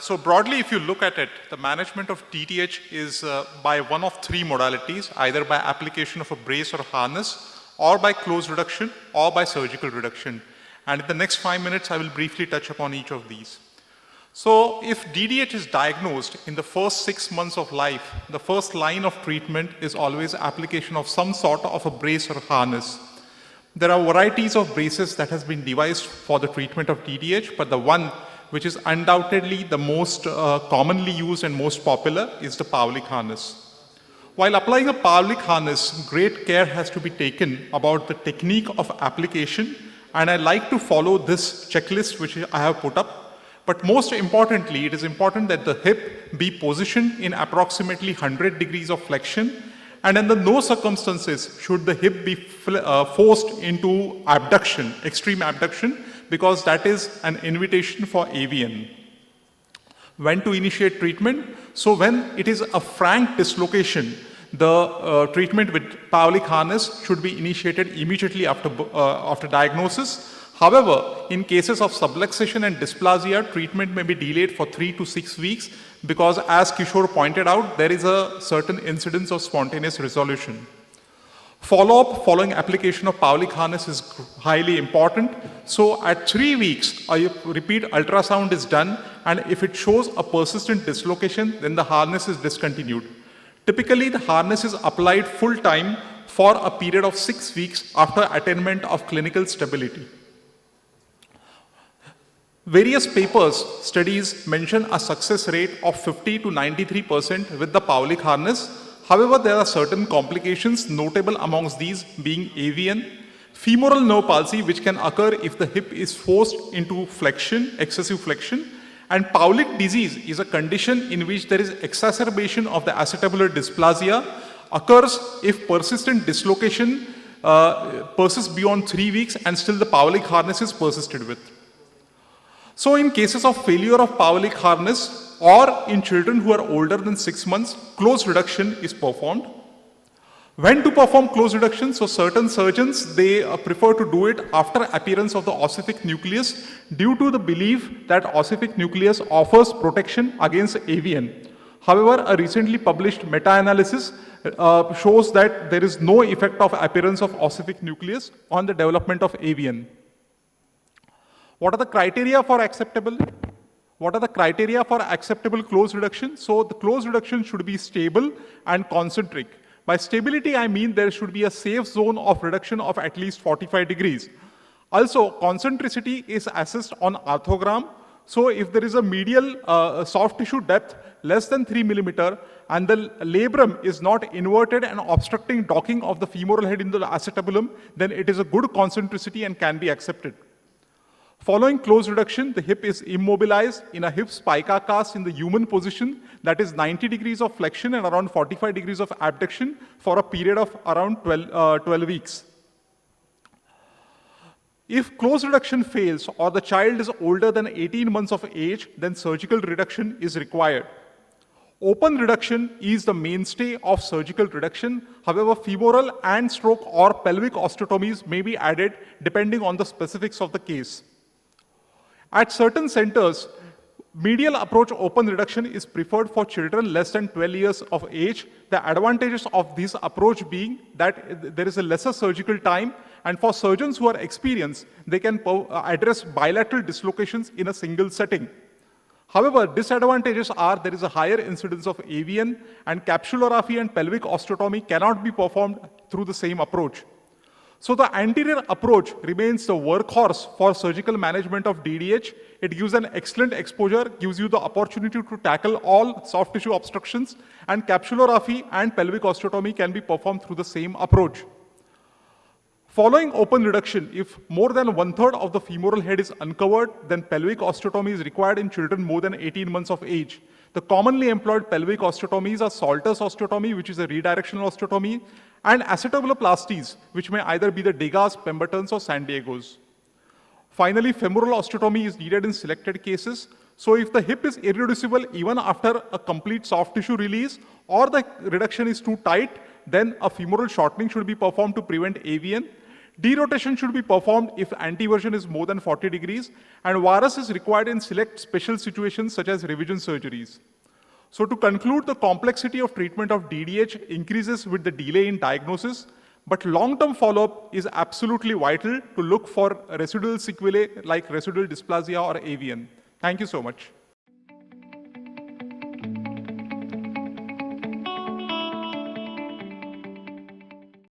So broadly, if you look at it, the management of DDH is by one of three modalities, either by application of a brace or harness, or by close reduction, or by surgical reduction. And in the next 5 minutes, I will briefly touch upon each of these. So if DDH is diagnosed in the first 6 months of life, the first line of treatment is always application of some sort of a brace or harness. There are varieties of braces that has been devised for the treatment of DDH, but the one which is undoubtedly the most commonly used and most popular is the Paulik harness. While applying a Paulik harness, great care has to be taken about the technique of application, and I like to follow this checklist which I have put up. But most importantly, it is important that the hip be positioned in approximately 100 degrees of flexion, and under no circumstances should the hip be forced into abduction, extreme abduction, because that is an invitation for AVN. When to initiate treatment? So when it is a frank dislocation, the treatment with Paulik harness should be initiated immediately after diagnosis. However, in cases of subluxation and dysplasia, treatment may be delayed for 3 to 6 weeks because, as Kishore pointed out, there is a certain incidence of spontaneous resolution. Follow-up following application of Paulik harness is highly important. So at 3 weeks, a repeat ultrasound is done, and if it shows a persistent dislocation, then the harness is discontinued. Typically, the harness is applied full time for a period of 6 weeks after attainment of clinical stability. Various papers, studies mention a success rate of 50 to 93% with the Paulik harness. However, there are certain complications, notable amongst these being AVN, femoral nerve palsy, which can occur if the hip is forced into flexion, excessive flexion, and Paulik disease is a condition in which there is exacerbation of the acetabular dysplasia, occurs if persistent dislocation persists beyond 3 weeks and still the Paulik harness is persisted with. So in cases of failure of Paulik harness, or in children who are older than 6 months, close reduction is performed. When to perform close reduction? So certain surgeons, they prefer to do it after appearance of the ossific nucleus due to the belief that ossific nucleus offers protection against AVN. However, a recently published meta-analysis shows that there is no effect of appearance of ossific nucleus on the development of AVN. What are the criteria for acceptable? What are the criteria for acceptable close reduction? So the close reduction should be stable and concentric. By stability, I mean there should be a safe zone of reduction of at least 45 degrees. Also, concentricity is assessed on arthrogram. So if there is a medial soft tissue depth less than 3 millimeter and the labrum is not inverted and obstructing docking of the femoral head into the acetabulum, then it is a good concentricity and can be accepted. Following close reduction, the hip is immobilized in a hip spica cast in the human position, that is 90 degrees of flexion and around 45 degrees of abduction for a period of around 12 weeks. If close reduction fails or the child is older than 18 months of age, then surgical reduction is required. Open reduction is the mainstay of surgical reduction. However, femoral and stroke or pelvic osteotomies may be added depending on the specifics of the case. At certain centers, medial approach open reduction is preferred for children less than 12 years of age. The advantages of this approach being that there is a lesser surgical time, and for surgeons who are experienced, they can address bilateral dislocations in a single setting. However, disadvantages are there is a higher incidence of AVN, and capsulorrhaphy and pelvic osteotomy cannot be performed through the same approach. So the anterior approach remains the workhorse for surgical management of DDH. It gives an excellent exposure, gives you the opportunity to tackle all soft tissue obstructions, and capsulorrhaphy and pelvic osteotomy can be performed through the same approach. Following open reduction, if more than 1/3 of the femoral head is uncovered, then pelvic osteotomy is required in children more than 18 months of age. The commonly employed pelvic osteotomies are Salter's osteotomy, which is a redirectional osteotomy, and acetabuloplasties, which may either be the Degas, Pembertons, or San Diego's. Finally, femoral osteotomy is needed in selected cases. So if the hip is irreducible even after a complete soft tissue release, or the reduction is too tight, then a femoral shortening should be performed to prevent AVN. Derotation should be performed if antiversion is more than 40 degrees, and virus is required in select special situations such as revision surgeries. So to conclude, the complexity of treatment of DDH increases with the delay in diagnosis, but long-term follow-up is absolutely vital to look for residual sequelae like residual dysplasia or avian. Thank you so much.